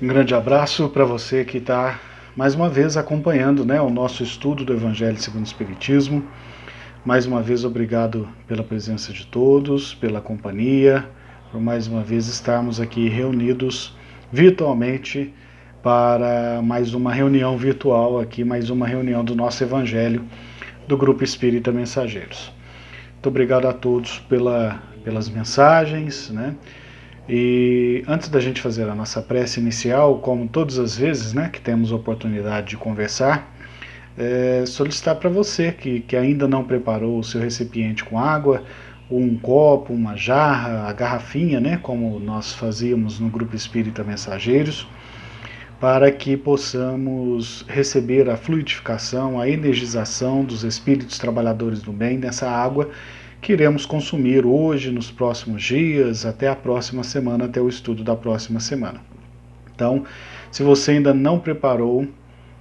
Um grande abraço para você que está mais uma vez acompanhando, o nosso estudo do Evangelho segundo o Espiritismo. Mais uma vez, obrigado pela presença de todos, pela companhia, por mais uma vez estarmos aqui reunidos virtualmente para mais uma reunião virtual aqui, mais uma reunião do nosso Evangelho do Grupo Espírita Mensageiros. Muito obrigado a todos pelas mensagens, E antes da gente fazer a nossa prece inicial, como todas as vezes, que temos a oportunidade de conversar, solicitar para você que ainda não preparou o seu recipiente com água, ou um copo, uma jarra, a garrafinha, como nós fazíamos no Grupo Espírita Mensageiros, para que possamos receber a fluidificação, a energização dos espíritos trabalhadores do bem nessa água que iremos consumir hoje, nos próximos dias, até a próxima semana, até o estudo da próxima semana. Então, se você ainda não preparou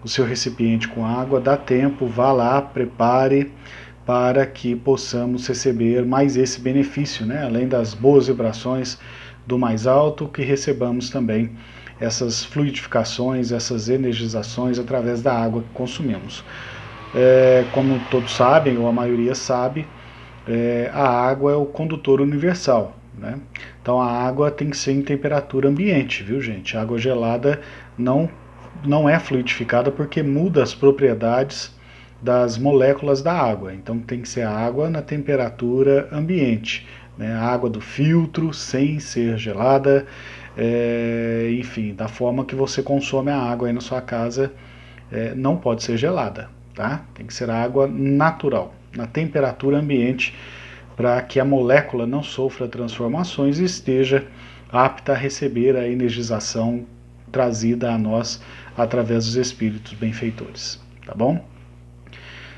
o seu recipiente com água, dá tempo, vá lá, prepare, para que possamos receber mais esse benefício, além das boas vibrações do mais alto, que recebamos também essas fluidificações, essas energizações através da água que consumimos. Como todos sabem, ou a maioria sabe, a água é o condutor universal, Então a água tem que ser em temperatura ambiente, viu, gente? A água gelada não é fluidificada porque muda as propriedades das moléculas da água. Então tem que ser a água na temperatura ambiente, a água do filtro, sem ser gelada, enfim, da forma que você consome a água aí na sua casa, não pode ser gelada, tá? Tem que ser água natural, na temperatura ambiente, para que a molécula não sofra transformações e esteja apta a receber a energização trazida a nós através dos espíritos benfeitores, tá bom?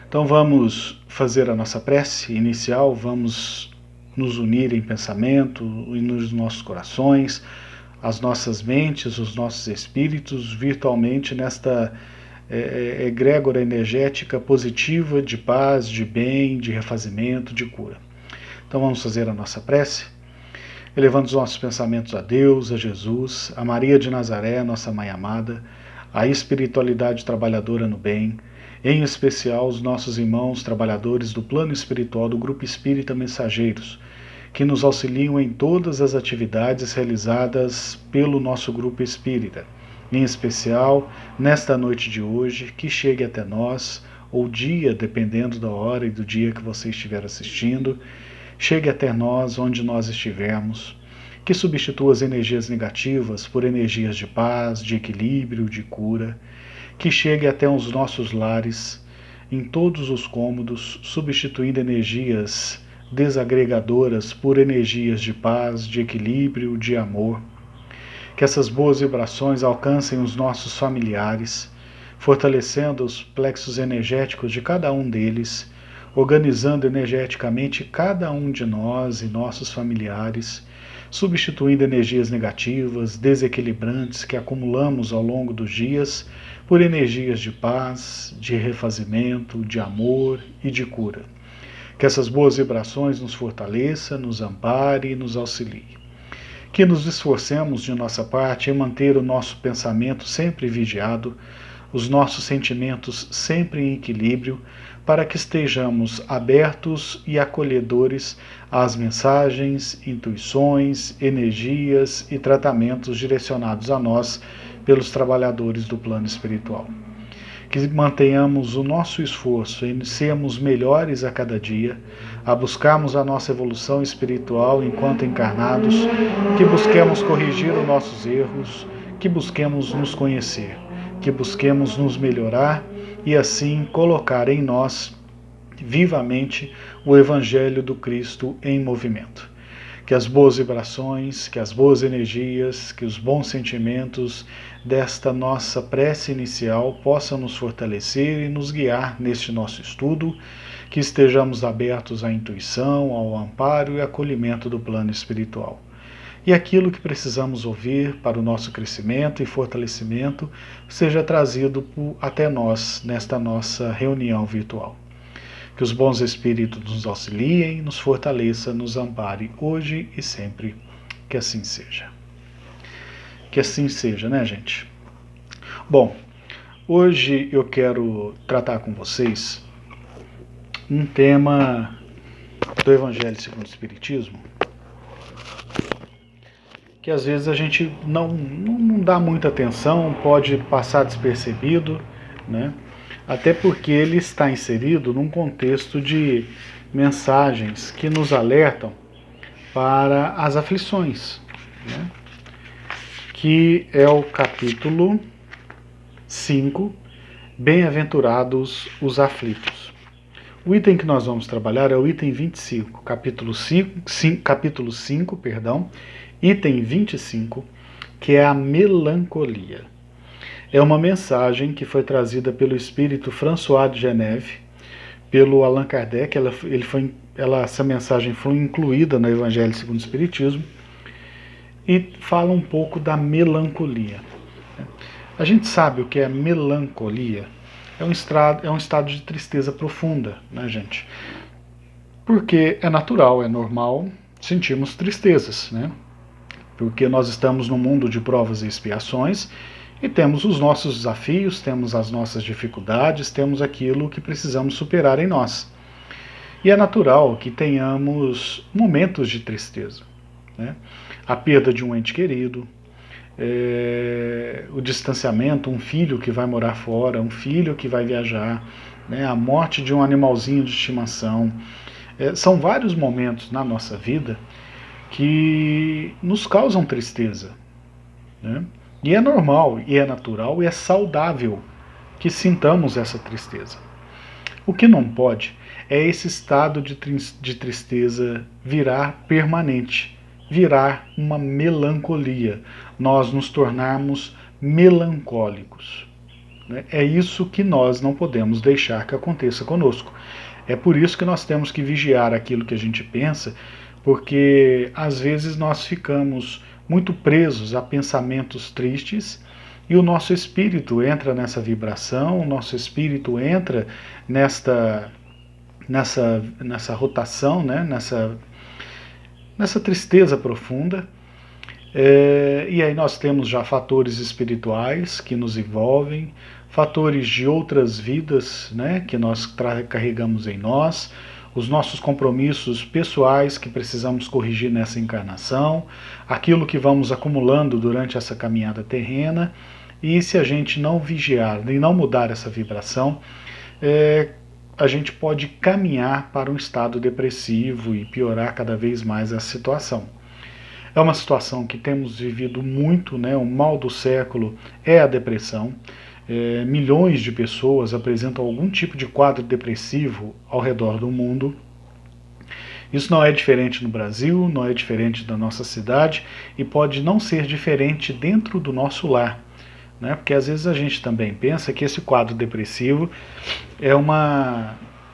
Então vamos fazer a nossa prece inicial, vamos nos unir em pensamento e nos nossos corações, as nossas mentes, os nossos espíritos, virtualmente nesta egrégora energética positiva de paz, de bem, de refazimento, de cura. Então vamos fazer a nossa prece, elevando os nossos pensamentos a Deus, a Jesus, a Maria de Nazaré, nossa mãe amada, a espiritualidade trabalhadora no bem, em especial os nossos irmãos trabalhadores do plano espiritual do Grupo Espírita Mensageiros, que nos auxiliam em todas as atividades realizadas pelo nosso Grupo Espírita. Em especial, nesta noite de hoje, que chegue até nós, ou dia, dependendo da hora e do dia que você estiver assistindo, chegue até nós onde nós estivermos, que substitua as energias negativas por energias de paz, de equilíbrio, de cura, que chegue até os nossos lares, em todos os cômodos, substituindo energias desagregadoras por energias de paz, de equilíbrio, de amor. Que essas boas vibrações alcancem os nossos familiares, fortalecendo os plexos energéticos de cada um deles, organizando energeticamente cada um de nós e nossos familiares, substituindo energias negativas, desequilibrantes que acumulamos ao longo dos dias por energias de paz, de refazimento, de amor e de cura. Que essas boas vibrações nos fortaleça, nos ampare e nos auxilie. Que nos esforcemos de nossa parte em manter o nosso pensamento sempre vigiado, os nossos sentimentos sempre em equilíbrio, para que estejamos abertos e acolhedores às mensagens, intuições, energias e tratamentos direcionados a nós pelos trabalhadores do plano espiritual. Que mantenhamos o nosso esforço em sermos melhores a cada dia, a buscarmos a nossa evolução espiritual enquanto encarnados, que busquemos corrigir os nossos erros, que busquemos nos conhecer, que busquemos nos melhorar e assim colocar em nós vivamente o Evangelho do Cristo em movimento. Que as boas vibrações, que as boas energias, que os bons sentimentos desta nossa prece inicial possam nos fortalecer e nos guiar neste nosso estudo, que estejamos abertos à intuição, ao amparo e acolhimento do plano espiritual. E aquilo que precisamos ouvir para o nosso crescimento e fortalecimento seja trazido até nós nesta nossa reunião virtual. Que os bons espíritos nos auxiliem, nos fortaleça, nos ampare hoje e sempre. Que assim seja. Que assim seja, né, gente? Bom, hoje eu quero tratar com vocês um tema do Evangelho segundo o Espiritismo que às vezes a gente não dá muita atenção, pode passar despercebido, né? Até porque ele está inserido num contexto de mensagens que nos alertam para as aflições, né? Que é o capítulo 5, Bem-aventurados os aflitos. O item que nós vamos trabalhar é o item 25, capítulo 5, perdão, item 25, que é a melancolia. É uma mensagem que foi trazida pelo espírito François de Geneve, pelo Allan Kardec. Essa mensagem foi incluída no Evangelho segundo o Espiritismo e fala um pouco da melancolia. A gente sabe o que é melancolia. É um estado de tristeza profunda, né, gente? Porque é natural, é normal sentirmos tristezas, né? Porque nós estamos num mundo de provas e expiações e temos os nossos desafios, temos as nossas dificuldades, temos aquilo que precisamos superar em nós. E é natural que tenhamos momentos de tristeza, né? A perda de um ente querido, o distanciamento, um filho que vai morar fora, um filho que vai viajar, né? A morte de um animalzinho de estimação. São vários momentos na nossa vida que nos causam tristeza, né? E é normal, e é natural, e é saudável que sintamos essa tristeza. O que não pode é esse estado de tristeza virar permanente, virar uma melancolia, nós nos tornarmos melancólicos, né? É isso que nós não podemos deixar que aconteça conosco. É por isso que nós temos que vigiar aquilo que a gente pensa, porque às vezes nós ficamos muito presos a pensamentos tristes e o nosso espírito entra nessa vibração, o nosso espírito entra nessa rotação, né? nessa tristeza profunda. E aí nós temos já fatores espirituais que nos envolvem, fatores de outras vidas, né, que nós carregamos em nós, os nossos compromissos pessoais que precisamos corrigir nessa encarnação, aquilo que vamos acumulando durante essa caminhada terrena, e se a gente não vigiar e não mudar essa vibração, a gente pode caminhar para um estado depressivo e piorar cada vez mais a situação. É uma situação que temos vivido muito, né? O mal do século é a depressão. Milhões de pessoas apresentam algum tipo de quadro depressivo ao redor do mundo. Isso não é diferente no Brasil, não é diferente da nossa cidade e pode não ser diferente dentro do nosso lar, né? Porque às vezes a gente também pensa que esse quadro depressivo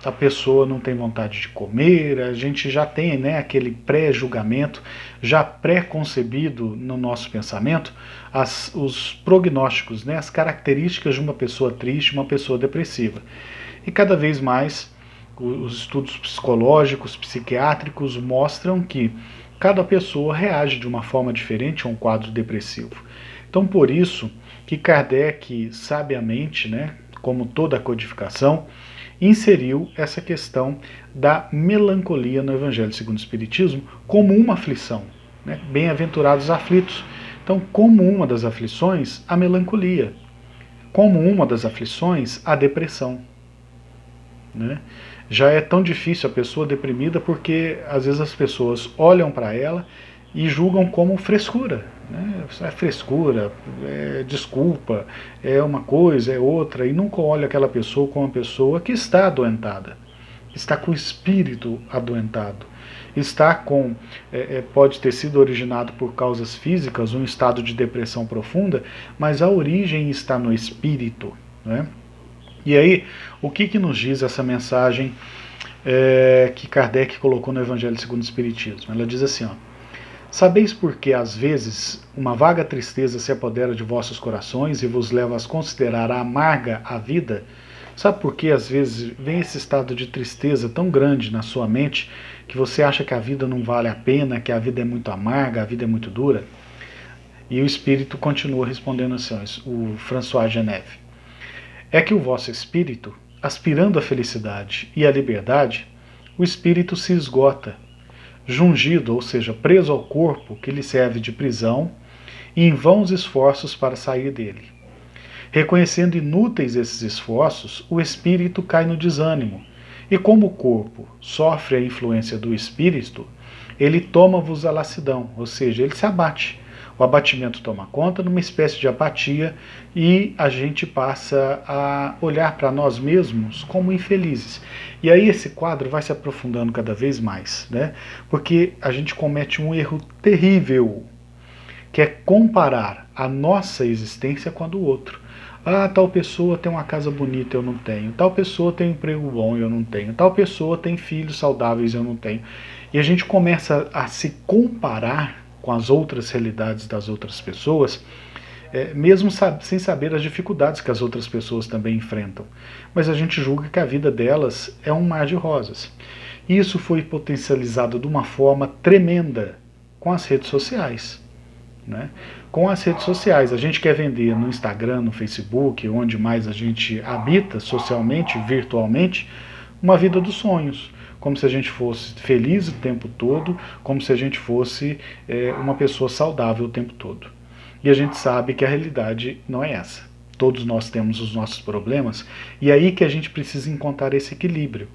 a pessoa não tem vontade de comer, a gente já tem, né, aquele pré-julgamento, já pré-concebido no nosso pensamento, os prognósticos, né, as características de uma pessoa triste, uma pessoa depressiva. E cada vez mais os estudos psicológicos, psiquiátricos mostram que cada pessoa reage de uma forma diferente a um quadro depressivo. Então por isso que Kardec, sabiamente, né, como toda a codificação, inseriu essa questão da melancolia no Evangelho segundo o Espiritismo como uma aflição, né? Bem-aventurados os aflitos. Então, como uma das aflições, a melancolia. Como uma das aflições, a depressão, né? Já é tão difícil a pessoa deprimida porque às vezes as pessoas olham para ela e julgam como frescura, né? É frescura, é desculpa, é uma coisa, é outra, e nunca olha aquela pessoa como uma pessoa que está adoentada, está com o espírito adoentado, está com, pode ter sido originado por causas físicas, um estado de depressão profunda, mas a origem está no espírito, né? E aí, o que nos diz essa mensagem que Kardec colocou no Evangelho segundo o Espiritismo? Ela diz assim, ó: sabeis por que às vezes uma vaga tristeza se apodera de vossos corações e vos leva a considerar amarga a vida? Sabe por que às vezes vem esse estado de tristeza tão grande na sua mente que você acha que a vida não vale a pena, que a vida é muito amarga, a vida é muito dura? E o Espírito continua respondendo assim, o François Geneve. É que o vosso espírito, aspirando à felicidade e à liberdade, o espírito se esgota, jungido, ou seja, preso ao corpo que lhe serve de prisão, e em vãos esforços para sair dele. Reconhecendo inúteis esses esforços, o espírito cai no desânimo, e como o corpo sofre a influência do espírito, ele toma-vos a lassidão, ou seja, ele se abate. O abatimento toma conta numa espécie de apatia e a gente passa a olhar para nós mesmos como infelizes. E aí esse quadro vai se aprofundando cada vez mais, né? Porque a gente comete um erro terrível, que é comparar a nossa existência com a do outro. Ah, tal pessoa tem uma casa bonita, eu não tenho. Tal pessoa tem um emprego bom, eu não tenho. Tal pessoa tem filhos saudáveis, eu não tenho. E a gente começa a se comparar com as outras realidades das outras pessoas, mesmo sem saber as dificuldades que as outras pessoas também enfrentam. Mas a gente julga que a vida delas é um mar de rosas. E isso foi potencializado de uma forma tremenda com as redes sociais. Né? Com as redes sociais, a gente quer vender no Instagram, no Facebook, onde mais a gente habita socialmente, virtualmente, uma vida dos sonhos, como se a gente fosse feliz o tempo todo, como se a gente fosse uma pessoa saudável o tempo todo. E a gente sabe que a realidade não é essa. Todos nós temos os nossos problemas, e é aí que a gente precisa encontrar esse equilíbrio.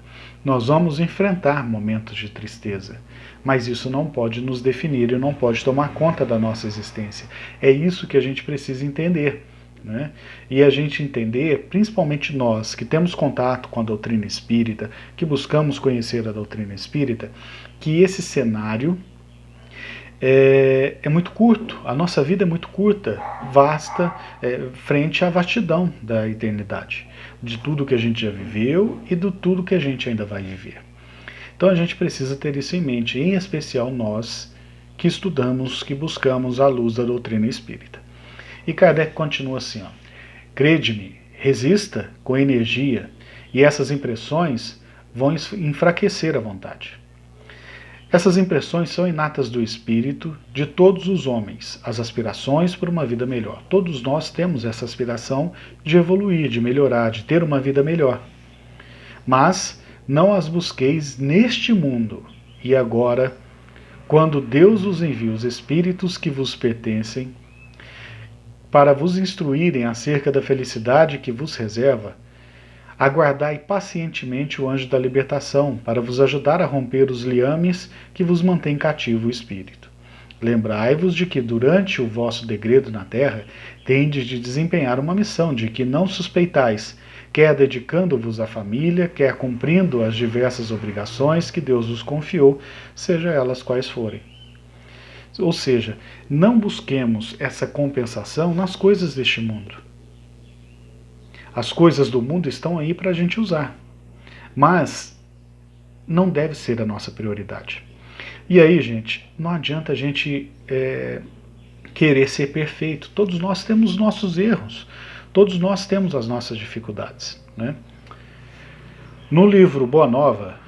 Nós vamos enfrentar momentos de tristeza, mas isso não pode nos definir e não pode tomar conta da nossa existência. É isso que a gente precisa entender. Né? E a gente entender, principalmente nós que temos contato com a doutrina espírita, que buscamos conhecer a doutrina espírita, que esse cenário é muito curto, a nossa vida é muito curta, vasta, frente à vastidão da eternidade, de tudo que a gente já viveu e de tudo que a gente ainda vai viver. Então a gente precisa ter isso em mente, em especial nós que estudamos, que buscamos a luz da doutrina espírita. E Kardec continua assim, ó, crede-me, resista com energia e essas impressões vão enfraquecer a vontade. Essas impressões são inatas do espírito de todos os homens, as aspirações por uma vida melhor. Todos nós temos essa aspiração de evoluir, de melhorar, de ter uma vida melhor. Mas não as busqueis neste mundo. E agora, quando Deus vos envia os espíritos que vos pertencem, para vos instruírem acerca da felicidade que vos reserva, aguardai pacientemente o anjo da libertação, para vos ajudar a romper os liames que vos mantêm cativo o espírito. Lembrai-vos de que durante o vosso degredo na terra, tendes de desempenhar uma missão de que não suspeitais, quer dedicando-vos à família, quer cumprindo as diversas obrigações que Deus vos confiou, seja elas quais forem. Ou seja, não busquemos essa compensação nas coisas deste mundo. As coisas do mundo estão aí para a gente usar, mas não deve ser a nossa prioridade. E aí, gente, não adianta a gente querer ser perfeito. Todos nós temos os nossos erros, todos nós temos as nossas dificuldades. Né? No livro Boa Nova,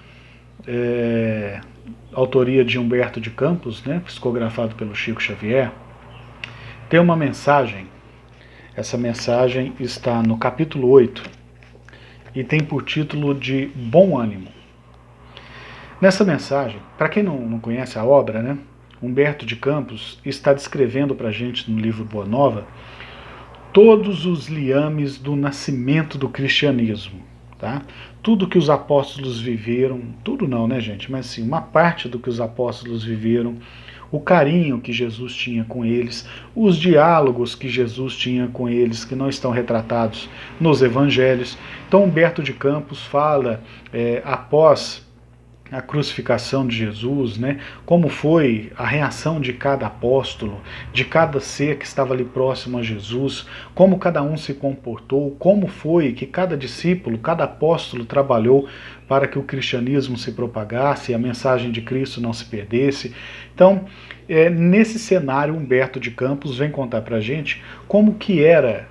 autoria de Humberto de Campos, né, psicografado pelo Chico Xavier, tem uma mensagem. Essa mensagem está no capítulo 8 e tem por título de Bom Ânimo. Nessa mensagem, para quem não conhece a obra, né, Humberto de Campos está descrevendo para a gente no livro Boa Nova todos os liames do nascimento do cristianismo. Tá? Tudo que os apóstolos viveram, tudo não, né, gente? Mas sim, uma parte do que os apóstolos viveram, o carinho que Jesus tinha com eles, os diálogos que Jesus tinha com eles, que não estão retratados nos evangelhos. Então Humberto de Campos fala, após a crucificação de Jesus, né, como foi a reação de cada apóstolo, de cada ser que estava ali próximo a Jesus, como cada um se comportou, como foi que cada discípulo, cada apóstolo trabalhou para que o cristianismo se propagasse e a mensagem de Cristo não se perdesse. Então, nesse cenário, Humberto de Campos vem contar para a gente como que era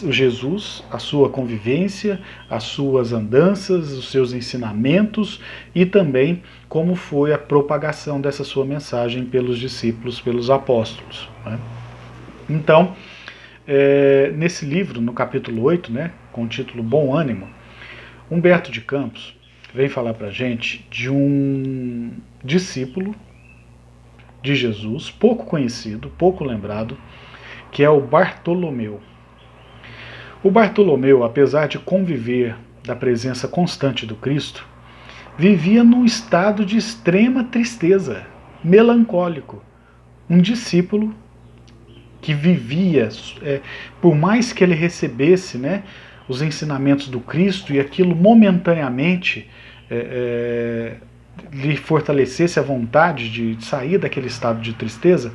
Jesus, a sua convivência, as suas andanças, os seus ensinamentos e também como foi a propagação dessa sua mensagem pelos discípulos, pelos apóstolos. Né? Então, nesse livro, no capítulo 8, né, com o título Bom Ânimo, Humberto de Campos vem falar para a gente de um discípulo de Jesus, pouco conhecido, pouco lembrado, que é o Bartolomeu. O Bartolomeu, apesar de conviver da presença constante do Cristo, vivia num estado de extrema tristeza, melancólico. Um discípulo que vivia, por mais que ele recebesse, né, os ensinamentos do Cristo e aquilo momentaneamente lhe fortalecesse a vontade de sair daquele estado de tristeza,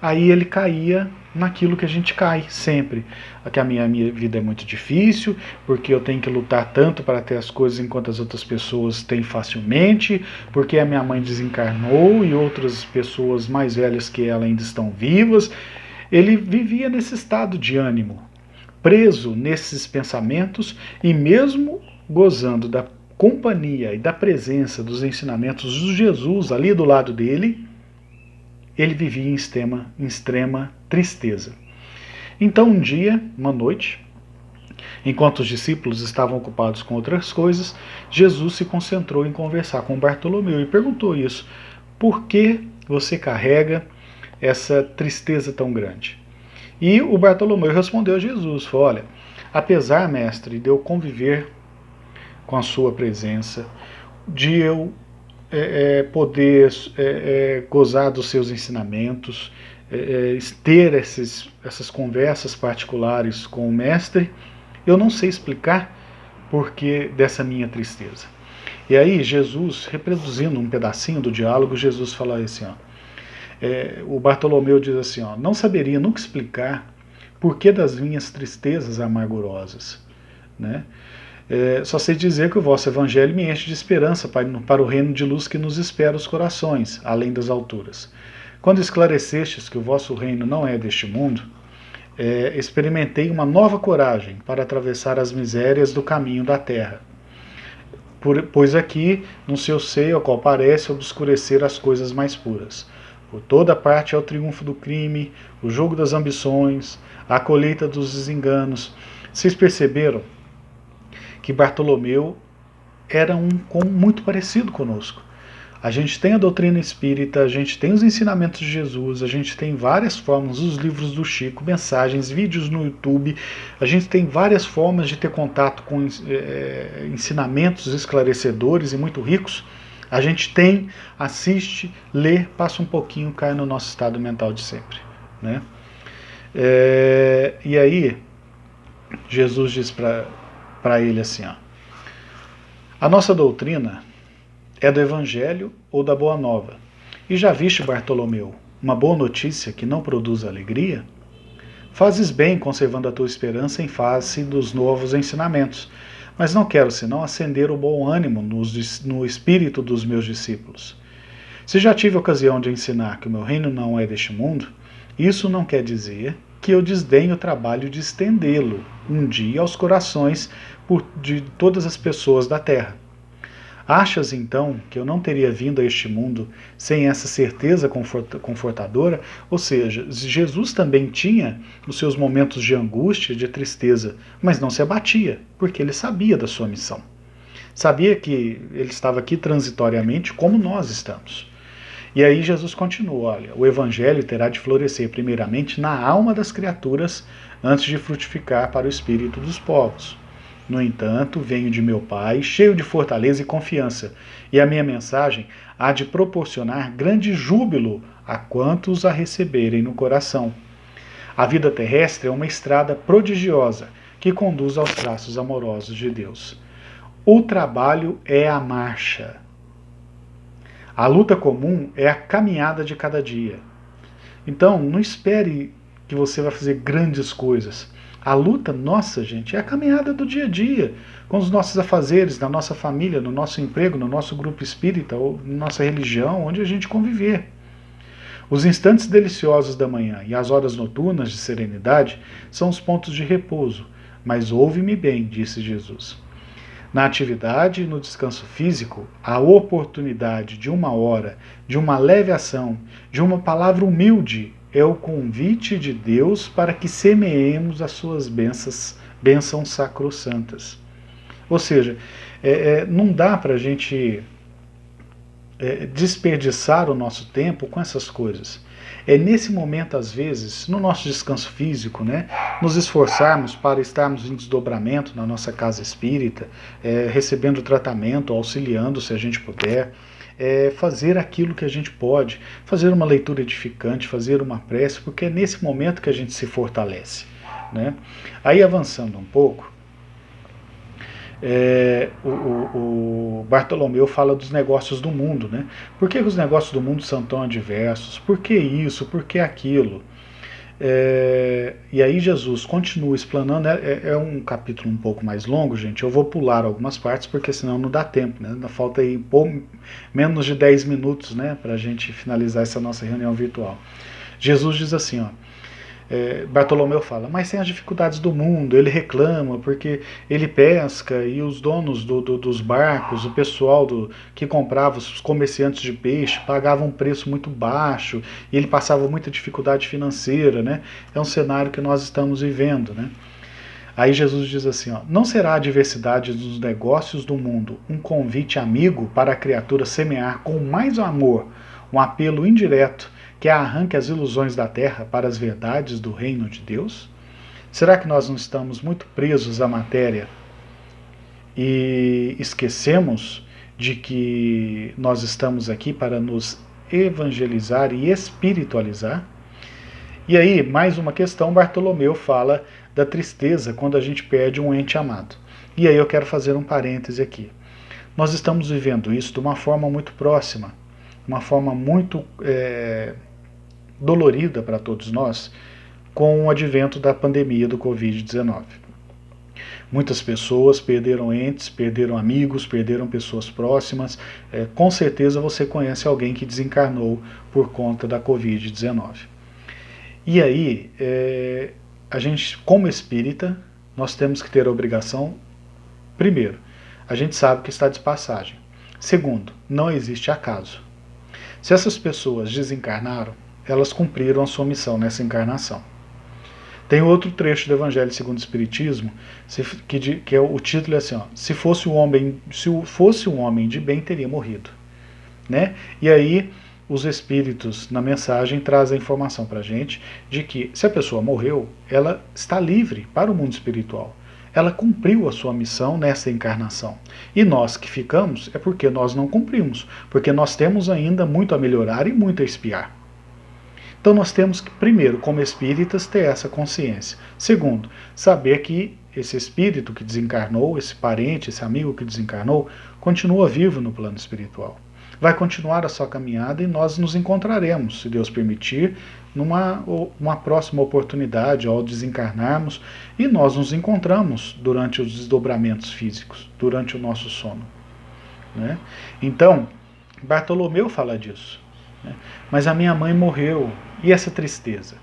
aí ele caía naquilo que a gente cai sempre. Que a minha vida é muito difícil, porque eu tenho que lutar tanto para ter as coisas enquanto as outras pessoas têm facilmente, porque a minha mãe desencarnou e outras pessoas mais velhas que ela ainda estão vivas. Ele vivia nesse estado de ânimo, preso nesses pensamentos, e mesmo gozando da companhia e da presença dos ensinamentos de Jesus ali do lado dele, ele vivia em extrema tristeza. Então um dia, uma noite, enquanto os discípulos estavam ocupados com outras coisas, Jesus se concentrou em conversar com Bartolomeu e perguntou isso: por que você carrega essa tristeza tão grande? E o Bartolomeu respondeu a Jesus, falou: olha, apesar, mestre, de eu conviver com a sua presença, de eu poder gozar dos seus ensinamentos, ter essas conversas particulares com o mestre, eu não sei explicar porquê dessa minha tristeza. E aí Jesus, reproduzindo um pedacinho do diálogo, Jesus fala assim, ó, o Bartolomeu diz assim, ó, não saberia nunca explicar por que das minhas tristezas amargurosas, né? Só sei dizer que o vosso evangelho me enche de esperança para o reino de luz que nos espera os corações, além das alturas. Quando esclarecestes que o vosso reino não é deste mundo, experimentei uma nova coragem para atravessar as misérias do caminho da terra. Pois aqui, no seu seio, ao qual parece obscurecer as coisas mais puras. Por toda parte é o triunfo do crime, o jogo das ambições, a colheita dos desenganos. Vocês perceberam que Bartolomeu era muito parecido conosco. A gente tem a doutrina espírita, a gente tem os ensinamentos de Jesus, a gente tem várias formas, os livros do Chico, mensagens, vídeos no YouTube, a gente tem várias formas de ter contato com ensinamentos esclarecedores e muito ricos. A gente tem, assiste, lê, passa um pouquinho, cai no nosso estado mental de sempre, né? E aí, Jesus diz para ele assim, ó, a nossa doutrina é do Evangelho ou da Boa Nova. E já viste, Bartolomeu, uma boa notícia que não produz alegria? Fazes bem conservando a tua esperança em face dos novos ensinamentos, mas não quero senão acender o bom ânimo no espírito dos meus discípulos. Se já tive ocasião de ensinar que o meu reino não é deste mundo, isso não quer dizer que eu desdenho o trabalho de estendê-lo um dia aos corações de todas as pessoas da terra. Achas, então, que eu não teria vindo a este mundo sem essa certeza confortadora? Ou seja, Jesus também tinha os seus momentos de angústia, de tristeza, mas não se abatia, porque ele sabia da sua missão. Sabia que ele estava aqui transitoriamente como nós estamos. E aí Jesus continua, olha, o Evangelho terá de florescer primeiramente na alma das criaturas antes de frutificar para o espírito dos povos. No entanto, venho de meu Pai, cheio de fortaleza e confiança, e a minha mensagem há de proporcionar grande júbilo a quantos a receberem no coração. A vida terrestre é uma estrada prodigiosa que conduz aos traços amorosos de Deus. O trabalho é a marcha. A luta comum é a caminhada de cada dia. Então, não espere que você vai fazer grandes coisas. A luta nossa, gente, é a caminhada do dia a dia, com os nossos afazeres, na nossa família, no nosso emprego, no nosso grupo espírita, ou na nossa religião, onde a gente conviver. Os instantes deliciosos da manhã e as horas noturnas de serenidade são os pontos de repouso, mas ouve-me bem, disse Jesus. Na atividade e no descanso físico, a oportunidade de uma hora, de uma leve ação, de uma palavra humilde é o convite de Deus para que semeemos as suas bênçãos sacrossantas. Ou seja, não dá para a gente desperdiçar o nosso tempo com essas coisas. É nesse momento, às vezes, no nosso descanso físico, né, nos esforçarmos para estarmos em desdobramento na nossa casa espírita, recebendo tratamento, auxiliando se a gente puder, fazer aquilo que a gente pode, fazer uma leitura edificante, fazer uma prece, porque é nesse momento que a gente se fortalece, né? Aí, avançando um pouco, o Bartolomeu fala dos negócios do mundo, né? Por que os negócios do mundo são tão adversos? Por que isso? Por que aquilo? E aí Jesus continua explanando, é um capítulo um pouco mais longo, gente, eu vou pular algumas partes, porque senão não dá tempo, né? Ainda falta aí menos de 10 minutos, né, para a gente finalizar essa nossa reunião virtual. Jesus diz assim, ó, Bartolomeu fala, mas sem as dificuldades do mundo, ele reclama porque ele pesca e os donos dos barcos, o pessoal que comprava, os comerciantes de peixe, pagavam um preço muito baixo e ele passava muita dificuldade financeira, né? É um cenário que nós estamos vivendo, né? Aí Jesus diz assim, ó, não será a diversidade dos negócios do mundo um convite amigo para a criatura semear com mais amor um apelo indireto que arranque as ilusões da terra para as verdades do reino de Deus? Será que nós não estamos muito presos à matéria e esquecemos de que nós estamos aqui para nos evangelizar e espiritualizar? E aí, mais uma questão, Bartolomeu fala da tristeza quando a gente perde um ente amado. E aí eu quero fazer um parêntese aqui. Nós estamos vivendo isso de uma forma muito próxima, uma forma muito dolorida para todos nós, com o advento da pandemia do Covid-19. Muitas pessoas perderam entes, perderam amigos, perderam pessoas próximas. Com certeza você conhece alguém que desencarnou por conta da Covid-19. E aí, a gente, como espírita, nós temos que ter a obrigação, primeiro, a gente sabe que está de passagem. Segundo, não existe acaso. Se essas pessoas desencarnaram, elas cumpriram a sua missão nessa encarnação. Tem outro trecho do Evangelho segundo o Espiritismo, que o título é assim, ó, se fosse um homem de bem, teria morrido. Né? E aí, os espíritos, na mensagem, trazem a informação para a gente de que, se a pessoa morreu, ela está livre para o mundo espiritual. Ela cumpriu a sua missão nessa encarnação. E nós que ficamos é porque nós não cumprimos, porque nós temos ainda muito a melhorar e muito a expiar. Então nós temos que, primeiro, como espíritas, ter essa consciência. Segundo, saber que esse espírito que desencarnou, esse parente, esse amigo que desencarnou, continua vivo no plano espiritual. Vai continuar a sua caminhada e nós nos encontraremos, se Deus permitir, numa próxima oportunidade, ao desencarnarmos, e nós nos encontramos durante os desdobramentos físicos, durante o nosso sono. Né? Então, Bartolomeu fala disso. Né? Mas a minha mãe morreu, e essa tristeza?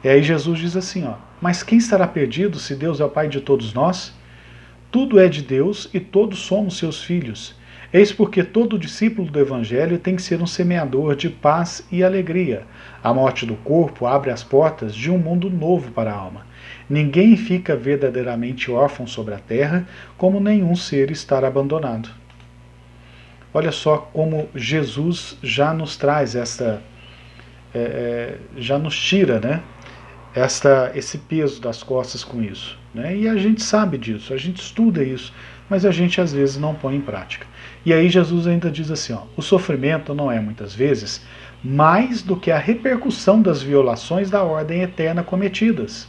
E aí Jesus diz assim, ó, mas quem estará perdido se Deus é o Pai de todos nós? Tudo é de Deus e todos somos seus filhos. Eis porque todo discípulo do Evangelho tem que ser um semeador de paz e alegria. A morte do corpo abre as portas de um mundo novo para a alma. Ninguém fica verdadeiramente órfão sobre a terra, como nenhum ser estar abandonado. Olha só como Jesus já nos traz já nos tira, né, esse peso das costas com isso. Né? E a gente sabe disso, a gente estuda isso, mas a gente às vezes não põe em prática. E aí Jesus ainda diz assim, ó, o sofrimento não é muitas vezes mais do que a repercussão das violações da ordem eterna cometidas.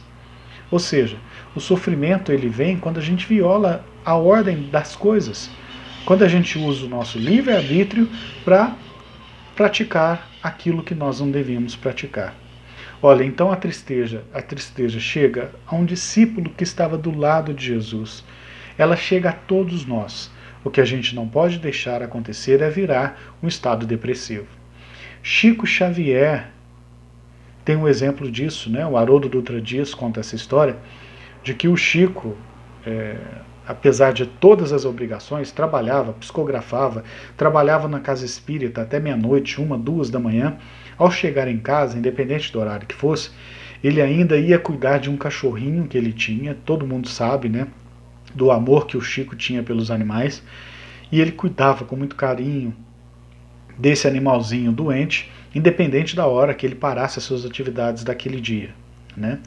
Ou seja, o sofrimento ele vem quando a gente viola a ordem das coisas, quando a gente usa o nosso livre-arbítrio para praticar aquilo que nós não devíamos praticar. Olha, então a tristeza chega a um discípulo que estava do lado de Jesus. Ela chega a todos nós. O que a gente não pode deixar acontecer é virar um estado depressivo. Chico Xavier tem um exemplo disso, né? O Haroldo Dutra Dias conta essa história, de que o Chico, apesar de todas as obrigações, trabalhava, psicografava, trabalhava na casa espírita até meia-noite, 1, 2 da manhã, Ao chegar em casa, independente do horário que fosse, ele ainda ia cuidar de um cachorrinho que ele tinha, todo mundo sabe, né, do amor que o Chico tinha pelos animais, e ele cuidava com muito carinho desse animalzinho doente, independente da hora que ele parasse as suas atividades daquele dia, né?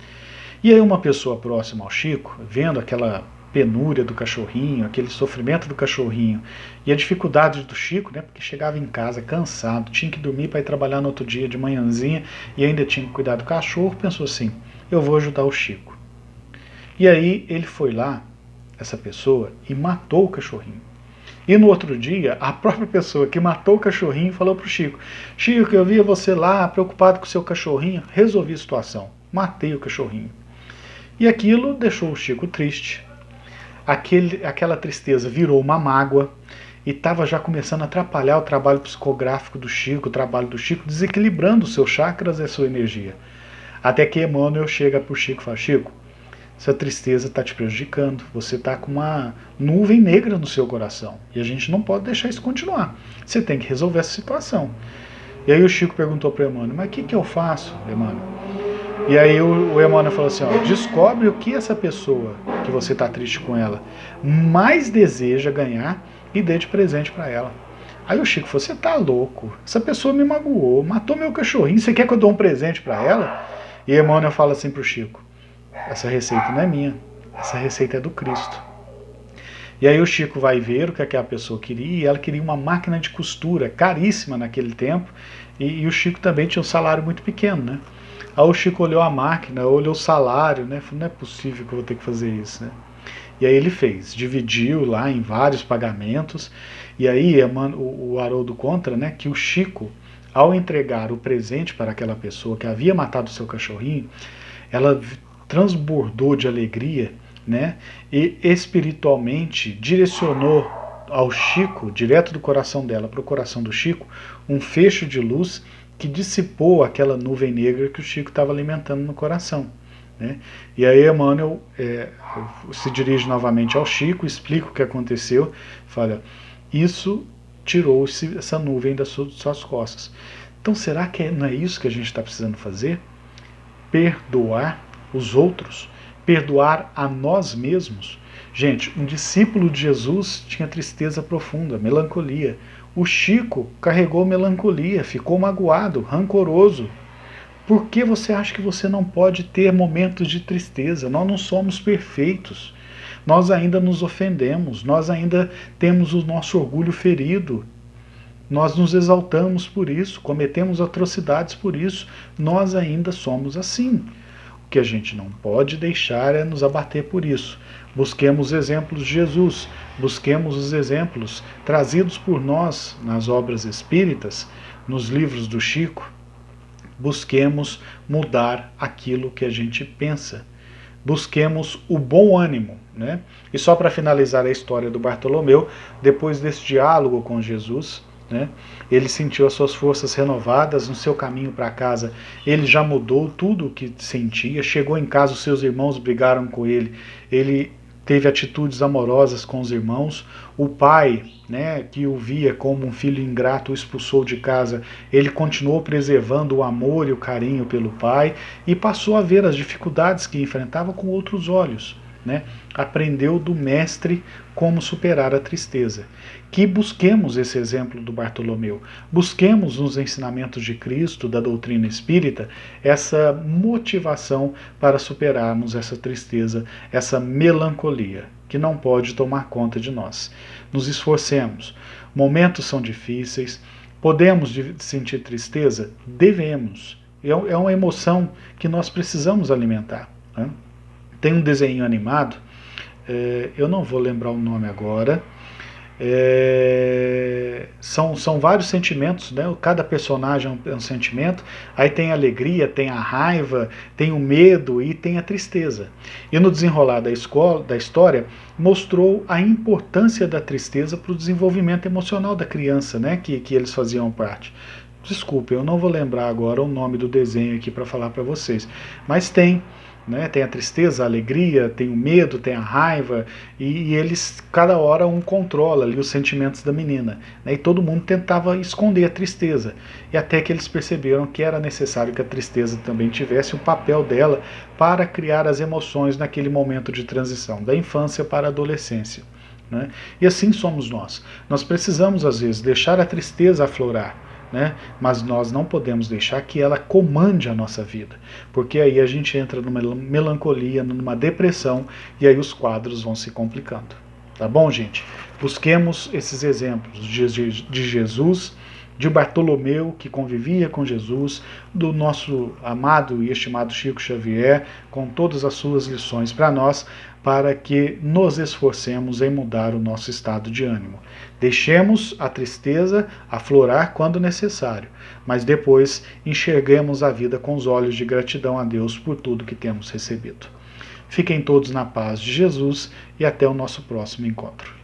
E aí uma pessoa próxima ao Chico, vendo aquela penúria do cachorrinho, aquele sofrimento do cachorrinho e a dificuldade do Chico, né, porque chegava em casa cansado, tinha que dormir para ir trabalhar no outro dia de manhãzinha e ainda tinha que cuidar do cachorro, pensou assim, eu vou ajudar o Chico. E aí ele foi lá, essa pessoa, e matou o cachorrinho. E no outro dia, a própria pessoa que matou o cachorrinho falou para o Chico, Chico, eu via você lá preocupado com o seu cachorrinho, resolvi a situação, matei o cachorrinho. E aquilo deixou o Chico triste. Aquela tristeza virou uma mágoa e estava já começando a atrapalhar o trabalho psicográfico do Chico, o trabalho do Chico, desequilibrando os seus chakras e a sua energia. Até que Emmanuel chega para o Chico e fala, Chico, essa tristeza está te prejudicando, você está com uma nuvem negra no seu coração e a gente não pode deixar isso continuar, você tem que resolver essa situação. E aí o Chico perguntou para o Emmanuel, mas o que eu faço, Emmanuel? E aí o Emmanuel falou assim, ó, descobre o que essa pessoa, que você está triste com ela, mais deseja ganhar e dê de presente para ela. Aí o Chico falou, você tá louco, essa pessoa me magoou, matou meu cachorrinho, você quer que eu dê um presente para ela? E Emmanuel fala assim para o Chico, essa receita não é minha, essa receita é do Cristo. E aí o Chico vai ver o que a pessoa queria, e ela queria uma máquina de costura, caríssima naquele tempo, e o Chico também tinha um salário muito pequeno, né? Aí o Chico olhou a máquina, olhou o salário, né? Falou, não é possível que eu vou ter que fazer isso, né? E aí ele fez, dividiu lá em vários pagamentos, e aí o Haroldo conta, né, que o Chico, ao entregar o presente para aquela pessoa que havia matado o seu cachorrinho, ela transbordou de alegria, né, e espiritualmente direcionou ao Chico, direto do coração dela para o coração do Chico, um fecho de luz que dissipou aquela nuvem negra que o Chico estava alimentando no coração, né? E aí Emmanuel se dirige novamente ao Chico, explica o que aconteceu, fala, isso tirou essa nuvem das suas costas. Então será que não é isso que a gente está precisando fazer? Perdoar os outros, perdoar a nós mesmos. Gente, um discípulo de Jesus tinha tristeza profunda, melancolia. O Chico carregou melancolia, ficou magoado, rancoroso. Por que você acha que você não pode ter momentos de tristeza? Nós não somos perfeitos. Nós ainda nos ofendemos, nós ainda temos o nosso orgulho ferido. Nós nos exaltamos por isso, cometemos atrocidades por isso. Nós ainda somos assim. O que a gente não pode deixar é nos abater por isso. Busquemos exemplos de Jesus, busquemos os exemplos trazidos por nós nas obras espíritas, nos livros do Chico. Busquemos mudar aquilo que a gente pensa. Busquemos o bom ânimo, né? E só para finalizar a história do Bartolomeu, depois desse diálogo com Jesus, né, ele sentiu as suas forças renovadas no seu caminho para casa. Ele já mudou tudo o que sentia. Chegou em casa, os seus irmãos brigaram com ele. Ele teve atitudes amorosas com os irmãos. O pai, né, que o via como um filho ingrato, o expulsou de casa. Ele continuou preservando o amor e o carinho pelo pai e passou a ver as dificuldades que enfrentava com outros olhos, né? Aprendeu do mestre como superar a tristeza. Que busquemos esse exemplo do Bartolomeu, busquemos nos ensinamentos de Cristo, da doutrina espírita, essa motivação para superarmos essa tristeza, essa melancolia, que não pode tomar conta de nós. Nos esforcemos. Momentos são difíceis, podemos sentir tristeza? Devemos. É uma emoção que nós precisamos alimentar, né? Tem um desenho animado, eu não vou lembrar o nome agora, são vários sentimentos, né? Cada personagem é um sentimento, aí tem a alegria, tem a raiva, tem o medo e tem a tristeza. E no desenrolar da história, mostrou a importância da tristeza para o desenvolvimento emocional da criança, né? Que eles faziam parte. Desculpe, eu não vou lembrar agora o nome do desenho aqui para falar para vocês, mas tem né? Tem a tristeza, a alegria, tem o medo, tem a raiva, e eles, cada hora um controla ali os sentimentos da menina, né? E todo mundo tentava esconder a tristeza, e até que eles perceberam que era necessário que a tristeza também tivesse o papel dela para criar as emoções naquele momento de transição, da infância para a adolescência, né? E assim somos nós. Nós precisamos, às vezes, deixar a tristeza aflorar, né? Mas nós não podemos deixar que ela comande a nossa vida, porque aí a gente entra numa melancolia, numa depressão, e aí os quadros vão se complicando. Tá bom, gente? Busquemos esses exemplos de Jesus, de Bartolomeu, que convivia com Jesus, do nosso amado e estimado Chico Xavier, com todas as suas lições para nós, para que nos esforcemos em mudar o nosso estado de ânimo. Deixemos a tristeza aflorar quando necessário, mas depois enxerguemos a vida com os olhos de gratidão a Deus por tudo que temos recebido. Fiquem todos na paz de Jesus e até o nosso próximo encontro.